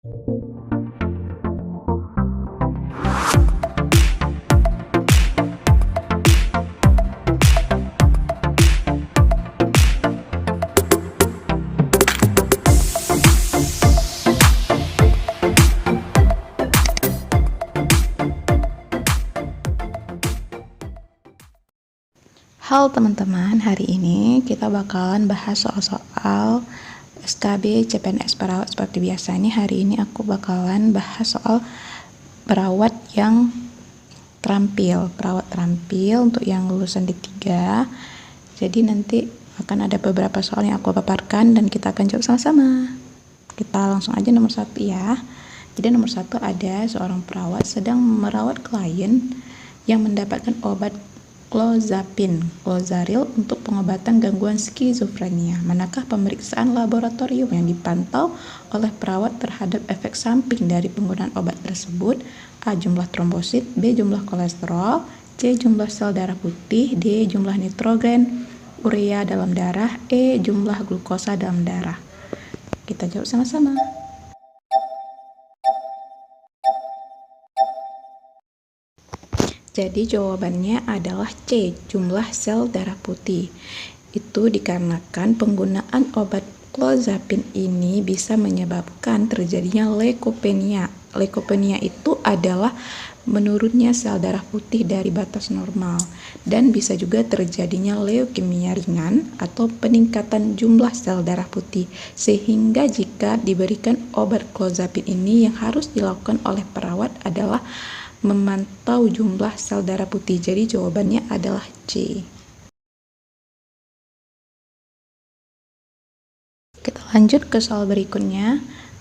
Halo teman-teman, hari ini kita bakalan bahas soal-soal SKB CPNS perawat. Seperti biasanya hari ini aku bakalan bahas soal perawat yang perawat terampil untuk yang lulusan D3. Jadi nanti akan ada beberapa soal yang aku paparkan dan kita akan jawab sama-sama. Kita langsung aja nomor 1 ya. Jadi nomor 1 ada seorang perawat sedang merawat klien yang mendapatkan obat Clozaril untuk pengobatan gangguan skizofrenia. Manakah pemeriksaan laboratorium yang dipantau oleh perawat terhadap efek samping dari penggunaan obat tersebut? A. Jumlah trombosit, B. Jumlah kolesterol, C. Jumlah sel darah putih, D. Jumlah nitrogen urea dalam darah, E. Jumlah glukosa dalam darah. Kita jawab sama-sama. Jadi jawabannya adalah C, jumlah sel darah putih. Itu dikarenakan penggunaan obat clozapine ini bisa menyebabkan terjadinya leukopenia. Leukopenia itu adalah menurunnya sel darah putih dari batas normal dan bisa juga terjadinya leukemia ringan atau peningkatan jumlah sel darah putih. Sehingga jika diberikan obat clozapine ini, yang harus dilakukan oleh perawat adalah memantau jumlah sel darah putih. Jadi jawabannya adalah C. Kita lanjut ke soal berikutnya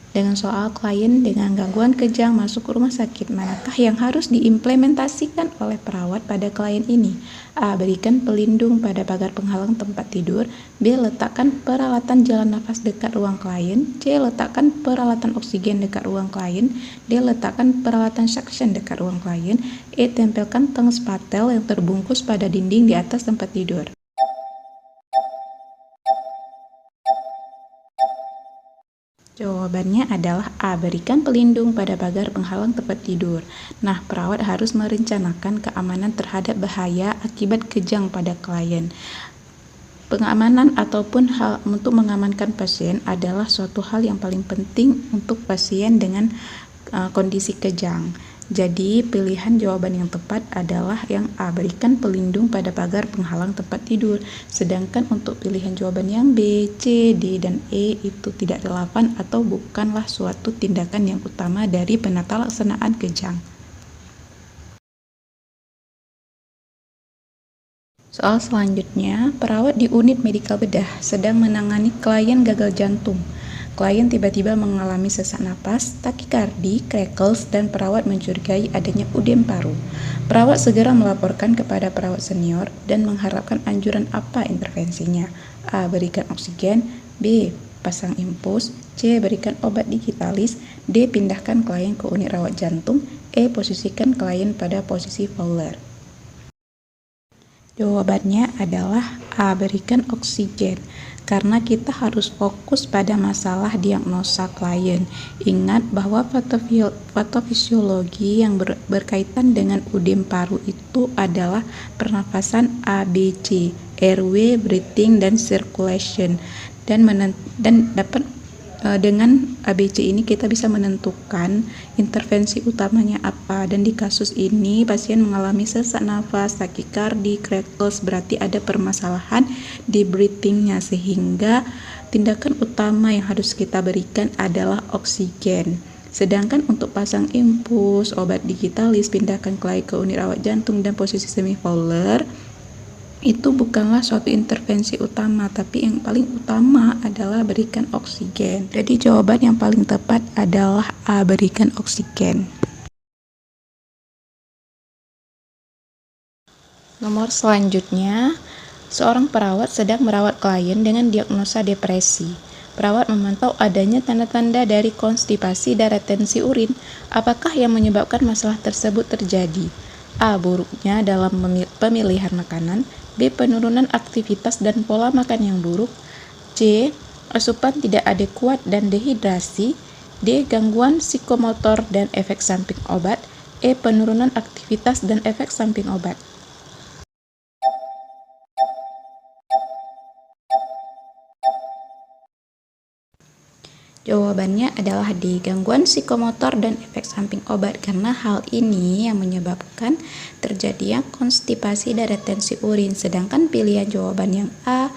dengan soal klien dengan gangguan kejang masuk ke rumah sakit. Manakah yang harus diimplementasikan oleh perawat pada klien ini? A. Berikan pelindung pada pagar penghalang tempat tidur. B. Letakkan peralatan jalan nafas dekat ruang klien. C. Letakkan peralatan oksigen dekat ruang klien. D. Letakkan peralatan suction dekat ruang klien. E. Tempelkan tong spatel yang terbungkus pada dinding di atas tempat tidur. Jawabannya adalah A. Berikan pelindung pada pagar penghalang tempat tidur. Nah, perawat harus merencanakan keamanan terhadap bahaya akibat kejang pada klien. Pengamanan ataupun hal untuk mengamankan pasien adalah suatu hal yang paling penting untuk pasien dengan kondisi kejang. Jadi pilihan jawaban yang tepat adalah yang A, berikan pelindung pada pagar penghalang tempat tidur. Sedangkan untuk pilihan jawaban yang B, C, D, dan E itu tidak relevan atau bukanlah suatu tindakan yang utama dari penata laksanaan kejang. Soal selanjutnya, perawat di unit medikal bedah sedang menangani klien gagal jantung. Klien tiba-tiba mengalami sesak napas, takikardi, crackles, dan perawat mencurigai adanya udem paru. Perawat segera melaporkan kepada perawat senior dan mengharapkan anjuran apa intervensinya. A. Berikan oksigen. B. Pasang infus. C. Berikan obat digitalis. D. Pindahkan klien ke unit rawat jantung. E. Posisikan klien pada posisi Fowler. Jawabannya adalah A. Berikan oksigen. Karena kita harus fokus pada masalah diagnosa klien. Ingat bahwa patofisiologi yang berkaitan dengan udem paru itu adalah pernafasan ABC, airway, breathing, dan circulation. Dengan ABC ini kita bisa menentukan intervensi utamanya apa, dan di kasus ini pasien mengalami sesak nafas, takikardi, crackles, berarti ada permasalahan di breathingnya, sehingga tindakan utama yang harus kita berikan adalah oksigen. Sedangkan untuk pasang infus, obat digitalis, pindahkan klien ke unit rawat jantung, dan posisi semi-Fowler, itu bukanlah suatu intervensi utama, tapi yang paling utama adalah berikan oksigen. Jadi jawaban yang paling tepat adalah A, berikan oksigen. Nomor selanjutnya, seorang perawat sedang merawat klien dengan diagnosa depresi. Perawat memantau adanya tanda-tanda dari konstipasi dan retensi urin. Apakah yang menyebabkan masalah tersebut terjadi? A. Buruknya dalam pemilihan makanan. B. Penurunan aktivitas dan pola makan yang buruk. C. Asupan tidak adekuat dan dehidrasi. D. Gangguan psikomotor dan efek samping obat. E. Penurunan aktivitas dan efek samping obat. Jawabannya adalah D. Gangguan psikomotor dan efek samping obat, karena hal ini yang menyebabkan terjadinya konstipasi dan retensi urin. Sedangkan pilihan jawaban yang A,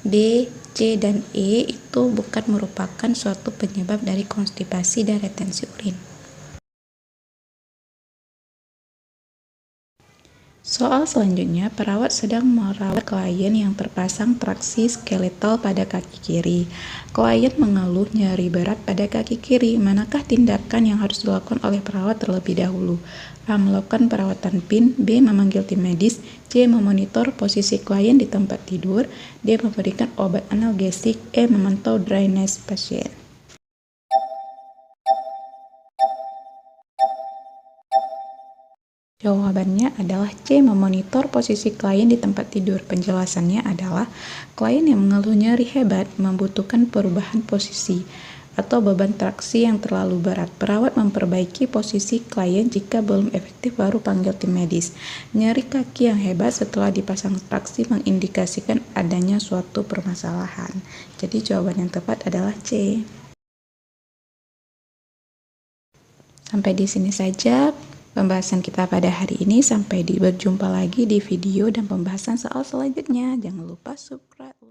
B, C, dan E itu bukan merupakan suatu penyebab dari konstipasi dan retensi urin. Soal selanjutnya, perawat sedang merawat klien yang terpasang traksi skeletal pada kaki kiri. Klien mengeluh nyeri berat pada kaki kiri. Manakah tindakan yang harus dilakukan oleh perawat terlebih dahulu? A. Melakukan perawatan PIN. B. Memanggil tim medis. C. Memonitor posisi klien di tempat tidur. D. Memberikan obat analgesik. E. Memantau drainase pasien. Jawabannya adalah C. Memonitor posisi klien di tempat tidur. Penjelasannya adalah klien yang mengeluh nyeri hebat membutuhkan perubahan posisi atau beban traksi yang terlalu berat. Perawat memperbaiki posisi klien, jika belum efektif baru panggil tim medis. Nyeri kaki yang hebat setelah dipasang traksi mengindikasikan adanya suatu permasalahan. Jadi jawaban yang tepat adalah C. Sampai di sini saja pembahasan kita pada hari ini. Sampai berjumpa lagi di video dan pembahasan soal selanjutnya. Jangan lupa subscribe.